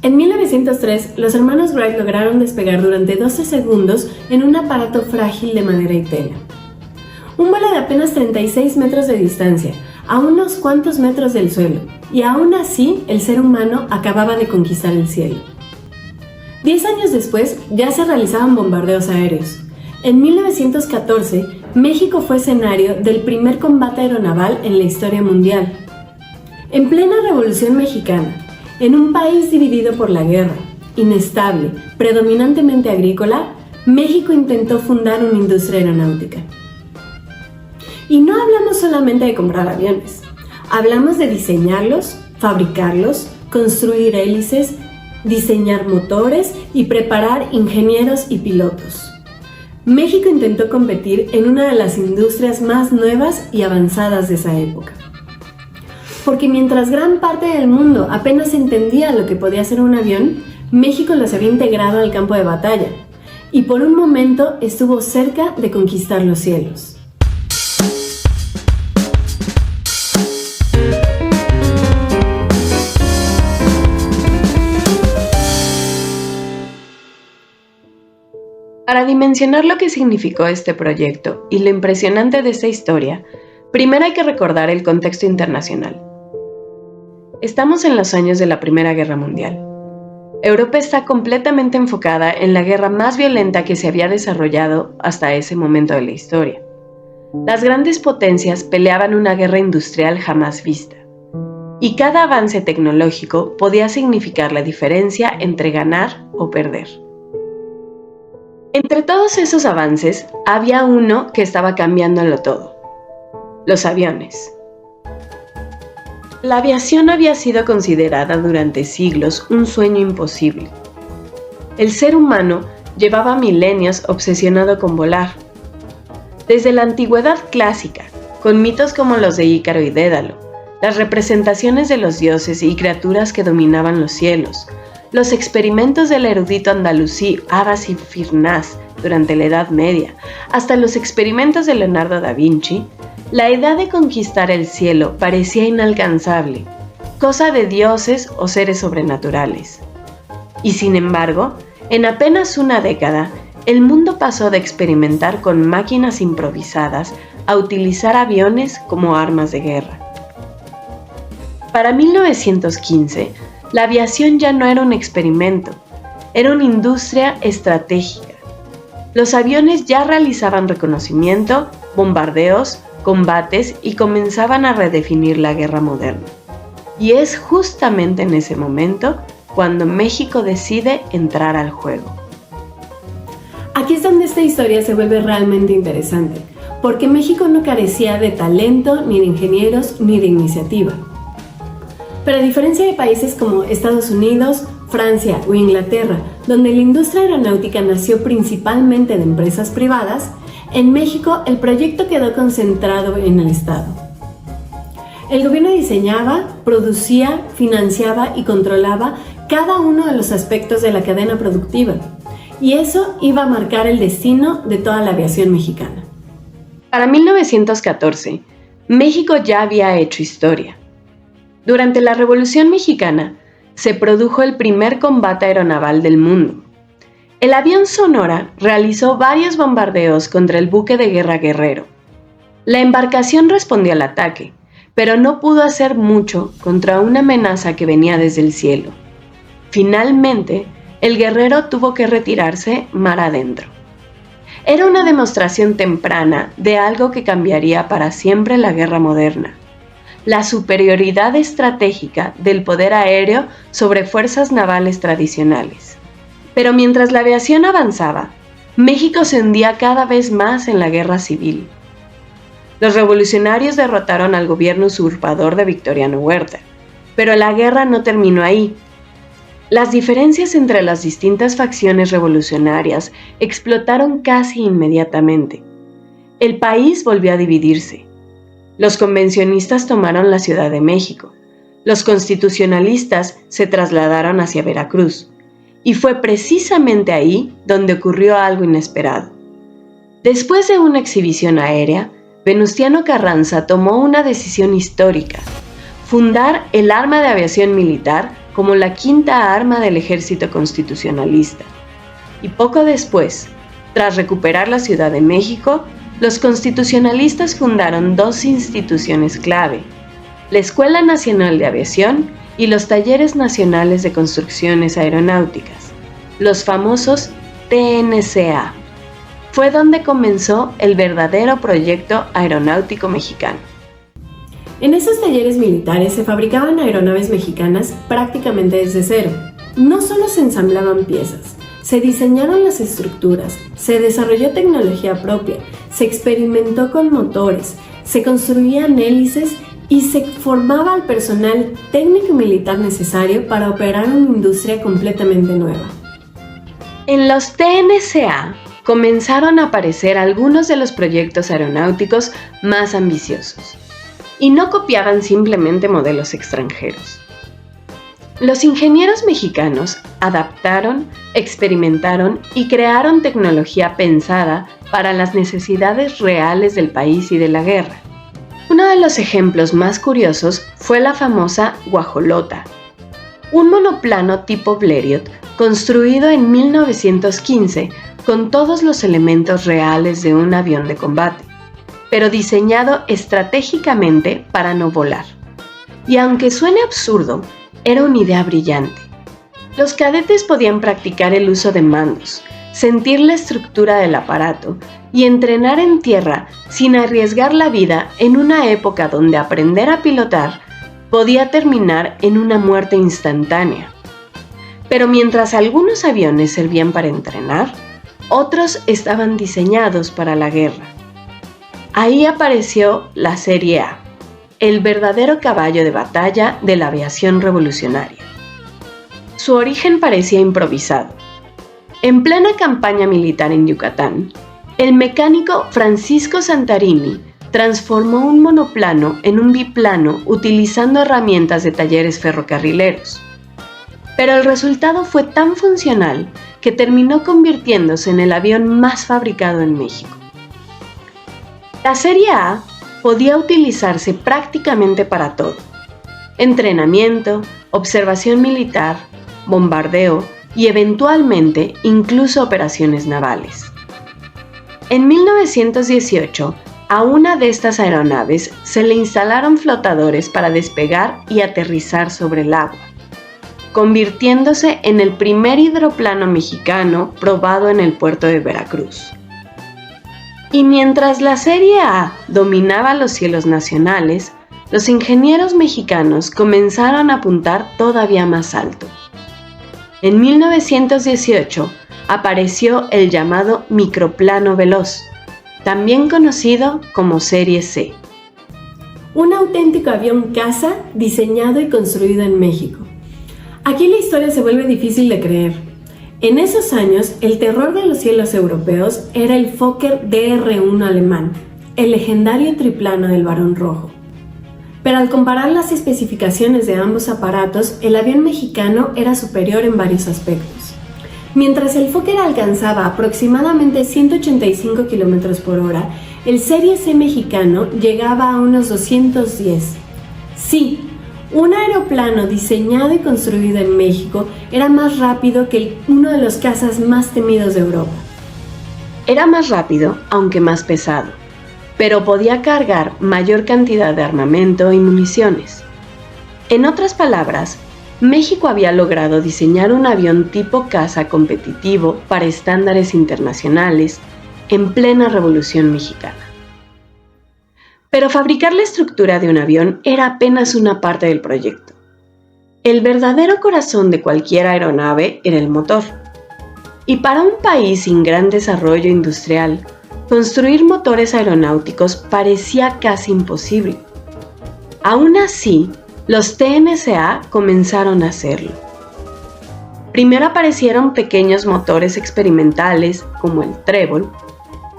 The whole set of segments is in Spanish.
En 1903, los hermanos Wright lograron despegar durante 12 segundos en un aparato frágil de madera y tela. Un vuelo de apenas 36 metros de distancia, a unos cuantos metros del suelo, y aún así el ser humano acababa de conquistar el cielo. 10 años después ya se realizaban bombardeos aéreos. En 1914, México fue escenario del primer combate aeronaval en la historia mundial. En plena Revolución Mexicana, en un país dividido por la guerra, inestable, predominantemente agrícola, México intentó fundar una industria aeronáutica. Y no hablamos solamente de comprar aviones, hablamos de diseñarlos, fabricarlos, construir hélices, diseñar motores y preparar ingenieros y pilotos. México intentó competir en una de las industrias más nuevas y avanzadas de esa época. Porque mientras gran parte del mundo apenas entendía lo que podía ser un avión, México los había integrado al campo de batalla y por un momento estuvo cerca de conquistar los cielos. Para dimensionar lo que significó este proyecto y lo impresionante de esta historia, primero hay que recordar el contexto internacional. Estamos en los años de la Primera Guerra Mundial. Europa está completamente enfocada en la guerra más violenta que se había desarrollado hasta ese momento de la historia. Las grandes potencias peleaban una guerra industrial jamás vista, y cada avance tecnológico podía significar la diferencia entre ganar o perder. Entre todos esos avances, había uno que estaba cambiándolo todo: los aviones. La aviación había sido considerada durante siglos un sueño imposible. El ser humano llevaba milenios obsesionado con volar. Desde la antigüedad clásica, con mitos como los de Ícaro y Dédalo, las representaciones de los dioses y criaturas que dominaban los cielos, los experimentos del erudito andalusí Abbas y Firnaz durante la Edad Media, hasta los experimentos de Leonardo da Vinci, la idea de conquistar el cielo parecía inalcanzable, cosa de dioses o seres sobrenaturales. Y sin embargo, en apenas una década, el mundo pasó de experimentar con máquinas improvisadas a utilizar aviones como armas de guerra. Para 1915, la aviación ya no era un experimento, era una industria estratégica. Los aviones ya realizaban reconocimiento, bombardeos, combates y comenzaban a redefinir la guerra moderna. Y es justamente en ese momento cuando México decide entrar al juego. Aquí es donde esta historia se vuelve realmente interesante, porque México no carecía de talento, ni de ingenieros, ni de iniciativa. Pero a diferencia de países como Estados Unidos, Francia o Inglaterra, donde la industria aeronáutica nació principalmente de empresas privadas, en México el proyecto quedó concentrado en el Estado. El gobierno diseñaba, producía, financiaba y controlaba cada uno de los aspectos de la cadena productiva, y eso iba a marcar el destino de toda la aviación mexicana. Para 1914, México ya había hecho historia. Durante la Revolución Mexicana, se produjo el primer combate aeronaval del mundo. El avión Sonora realizó varios bombardeos contra el buque de guerra Guerrero. La embarcación respondió al ataque, pero no pudo hacer mucho contra una amenaza que venía desde el cielo. Finalmente, el Guerrero tuvo que retirarse mar adentro. Era una demostración temprana de algo que cambiaría para siempre la guerra moderna: la superioridad estratégica del poder aéreo sobre fuerzas navales tradicionales. Pero mientras la aviación avanzaba, México se hundía cada vez más en la guerra civil. Los revolucionarios derrotaron al gobierno usurpador de Victoriano Huerta, pero la guerra no terminó ahí. Las diferencias entre las distintas facciones revolucionarias explotaron casi inmediatamente. El país volvió a dividirse. Los convencionistas tomaron la Ciudad de México. Los constitucionalistas se trasladaron hacia Veracruz. Y fue precisamente ahí donde ocurrió algo inesperado. Después de una exhibición aérea, Venustiano Carranza tomó una decisión histórica: fundar el arma de aviación militar como la quinta arma del ejército constitucionalista. Y poco después, tras recuperar la Ciudad de México, los constitucionalistas fundaron dos instituciones clave: la Escuela Nacional de Aviación y los Talleres Nacionales de Construcciones Aeronáuticas, los famosos TNCA. Fue donde comenzó el verdadero proyecto aeronáutico mexicano. En esos talleres militares se fabricaban aeronaves mexicanas prácticamente desde cero. No solo se ensamblaban piezas, se diseñaron las estructuras, se desarrolló tecnología propia, se experimentó con motores, se construían hélices y se formaba al personal técnico y militar necesario para operar una industria completamente nueva. En los TNCA comenzaron a aparecer algunos de los proyectos aeronáuticos más ambiciosos, y no copiaban simplemente modelos extranjeros. Los ingenieros mexicanos adaptaron, experimentaron y crearon tecnología pensada para las necesidades reales del país y de la guerra. Uno de los ejemplos más curiosos fue la famosa Guajolota, un monoplano tipo Blériot construido en 1915 con todos los elementos reales de un avión de combate, pero diseñado estratégicamente para no volar. Y aunque suene absurdo, era una idea brillante. Los cadetes podían practicar el uso de mandos, sentir la estructura del aparato y entrenar en tierra sin arriesgar la vida en una época donde aprender a pilotar podía terminar en una muerte instantánea. Pero mientras algunos aviones servían para entrenar, otros estaban diseñados para la guerra. Ahí apareció la Serie A, el verdadero caballo de batalla de la aviación revolucionaria. Su origen parecía improvisado. En plena campaña militar en Yucatán, el mecánico Francisco Santarini transformó un monoplano en un biplano utilizando herramientas de talleres ferrocarrileros. Pero el resultado fue tan funcional que terminó convirtiéndose en el avión más fabricado en México. La Serie A podía utilizarse prácticamente para todo: entrenamiento, observación militar, bombardeo y eventualmente incluso operaciones navales. En 1918, a una de estas aeronaves se le instalaron flotadores para despegar y aterrizar sobre el agua, convirtiéndose en el primer hidroplano mexicano probado en el puerto de Veracruz. Y mientras la Serie A dominaba los cielos nacionales, los ingenieros mexicanos comenzaron a apuntar todavía más alto. En 1918 apareció el llamado microplano veloz, también conocido como Serie C. Un auténtico avión caza diseñado y construido en México. Aquí la historia se vuelve difícil de creer. En esos años, el terror de los cielos europeos era el Fokker DR-1 alemán, el legendario triplano del Barón Rojo. Pero al comparar las especificaciones de ambos aparatos, el avión mexicano era superior en varios aspectos. Mientras el Fokker alcanzaba aproximadamente 185 km por hora, el Serie C mexicano llegaba a unos 210. Sí, un aeroplano diseñado y construido en México era más rápido que uno de los cazas más temidos de Europa. Era más rápido, aunque más pesado, pero podía cargar mayor cantidad de armamento y municiones. En otras palabras, México había logrado diseñar un avión tipo caza competitivo para estándares internacionales en plena Revolución Mexicana. Pero fabricar la estructura de un avión era apenas una parte del proyecto. El verdadero corazón de cualquier aeronave era el motor. Y para un país sin gran desarrollo industrial, construir motores aeronáuticos parecía casi imposible. Aún así, los TNCA comenzaron a hacerlo. Primero aparecieron pequeños motores experimentales como el Trébol,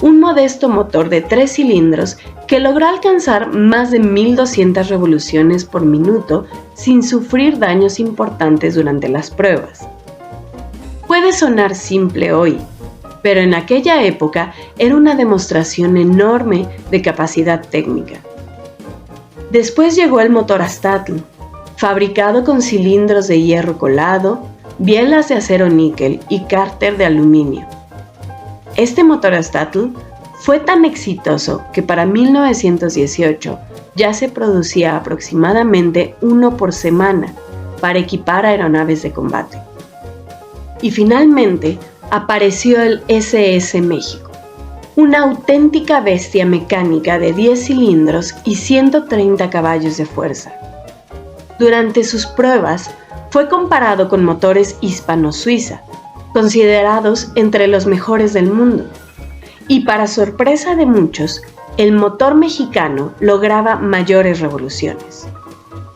un modesto motor de 3 cilindros que logró alcanzar más de 1200 revoluciones por minuto sin sufrir daños importantes durante las pruebas. Puede sonar simple hoy, pero en aquella época era una demostración enorme de capacidad técnica. Después llegó el motor Aztlatl, fabricado con cilindros de hierro colado, bielas de acero níquel y cárter de aluminio. Este motor Statl fue tan exitoso que para 1918 ya se producía aproximadamente uno por semana para equipar aeronaves de combate. Y finalmente apareció el SS México, una auténtica bestia mecánica de 10 cilindros y 130 caballos de fuerza. Durante sus pruebas fue comparado con motores hispano-suiza, considerados entre los mejores del mundo. Y para sorpresa de muchos, el motor mexicano lograba mayores revoluciones.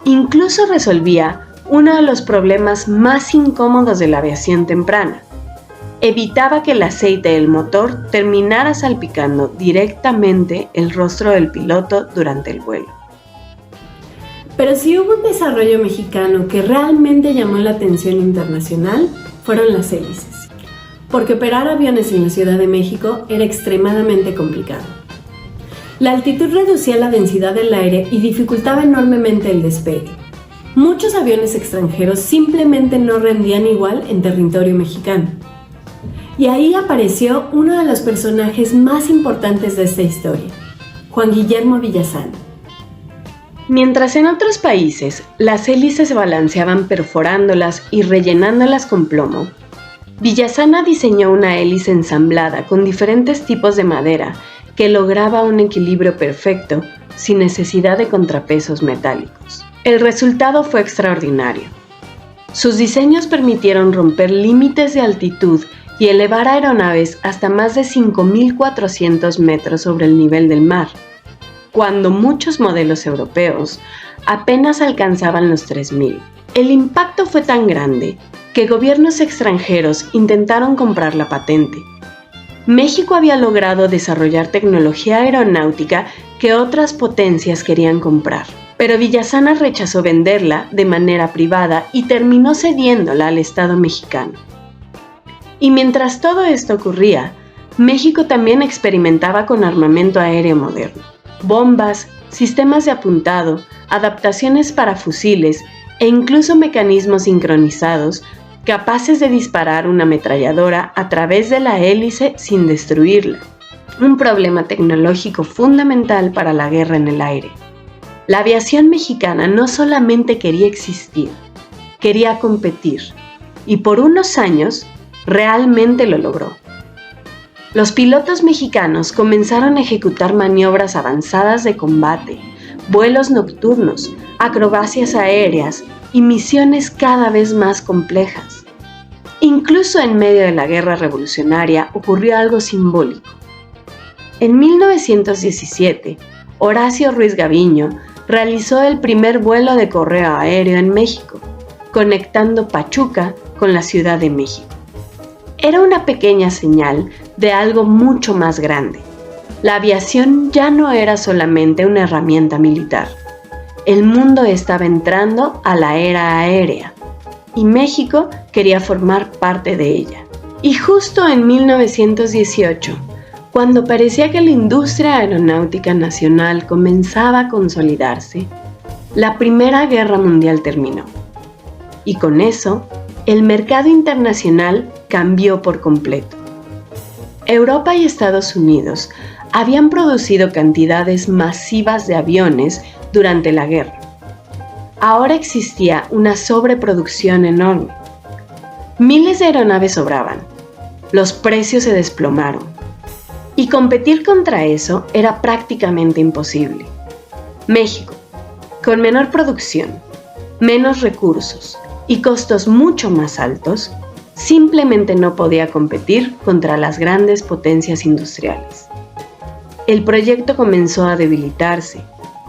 Incluso resolvía uno de los problemas más incómodos de la aviación temprana. Evitaba que el aceite del motor terminara salpicando directamente el rostro del piloto durante el vuelo. Pero si hubo un desarrollo mexicano que realmente llamó la atención internacional, fueron las hélices. Porque operar aviones en la Ciudad de México era extremadamente complicado. La altitud reducía la densidad del aire y dificultaba enormemente el despegue. Muchos aviones extranjeros simplemente no rendían igual en territorio mexicano. Y ahí apareció uno de los personajes más importantes de esta historia, Juan Guillermo Villasana. Mientras en otros países las hélices se balanceaban perforándolas y rellenándolas con plomo, Villasana diseñó una hélice ensamblada con diferentes tipos de madera que lograba un equilibrio perfecto sin necesidad de contrapesos metálicos. El resultado fue extraordinario. Sus diseños permitieron romper límites de altitud y elevar aeronaves hasta más de 5.400 metros sobre el nivel del mar, cuando muchos modelos europeos apenas alcanzaban los 3.000. El impacto fue tan grande que gobiernos extranjeros intentaron comprar la patente. México había logrado desarrollar tecnología aeronáutica que otras potencias querían comprar, pero Villasana rechazó venderla de manera privada y terminó cediéndola al Estado mexicano. Y mientras todo esto ocurría, México también experimentaba con armamento aéreo moderno, bombas, sistemas de apuntado, adaptaciones para fusiles e incluso mecanismos sincronizados capaces de disparar una ametralladora a través de la hélice sin destruirla, un problema tecnológico fundamental para la guerra en el aire. La aviación mexicana no solamente quería existir, quería competir, y por unos años realmente lo logró. Los pilotos mexicanos comenzaron a ejecutar maniobras avanzadas de combate, vuelos nocturnos, acrobacias aéreas y misiones cada vez más complejas. Incluso en medio de la guerra revolucionaria ocurrió algo simbólico. En 1917, Horacio Ruiz Gaviño realizó el primer vuelo de correo aéreo en México, conectando Pachuca con la Ciudad de México. Era una pequeña señal de algo mucho más grande. La aviación ya no era solamente una herramienta militar. El mundo estaba entrando a la era aérea y México quería formar parte de ella. Y justo en 1918, cuando parecía que la industria aeronáutica nacional comenzaba a consolidarse, la Primera Guerra Mundial terminó. Y con eso, el mercado internacional cambió por completo. Europa y Estados Unidos habían producido cantidades masivas de aviones durante la guerra. Ahora existía una sobreproducción enorme. Miles de aeronaves sobraban. Los precios se desplomaron. Y competir contra eso era prácticamente imposible. México, con menor producción, menos recursos y costos mucho más altos, simplemente no podía competir contra las grandes potencias industriales. El proyecto comenzó a debilitarse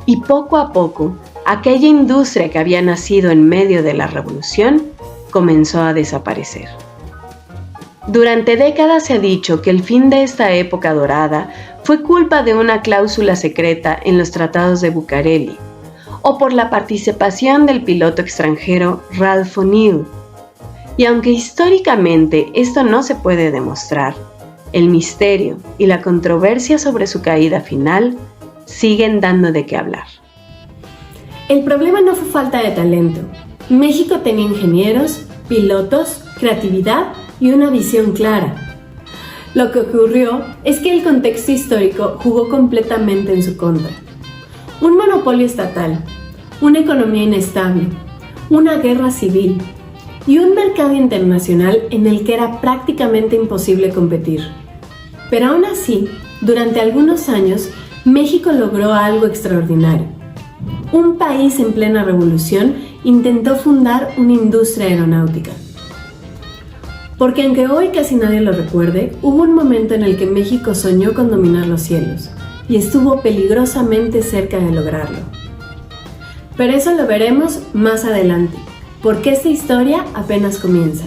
y poco a poco aquella industria que había nacido en medio de la revolución comenzó a desaparecer. Durante décadas se ha dicho que el fin de esta época dorada fue culpa de una cláusula secreta en los tratados de Bucareli o por la participación del piloto extranjero Ralph O'Neill. Y aunque históricamente esto no se puede demostrar, el misterio y la controversia sobre su caída final siguen dando de qué hablar. El problema no fue falta de talento. México tenía ingenieros, pilotos, creatividad y una visión clara. Lo que ocurrió es que el contexto histórico jugó completamente en su contra. Un monopolio estatal, una economía inestable, una guerra civil y un mercado internacional en el que era prácticamente imposible competir. Pero aún así, durante algunos años, México logró algo extraordinario. Un país en plena revolución intentó fundar una industria aeronáutica. Porque aunque hoy casi nadie lo recuerde, hubo un momento en el que México soñó con dominar los cielos y estuvo peligrosamente cerca de lograrlo. Pero eso lo veremos más adelante, porque esta historia apenas comienza.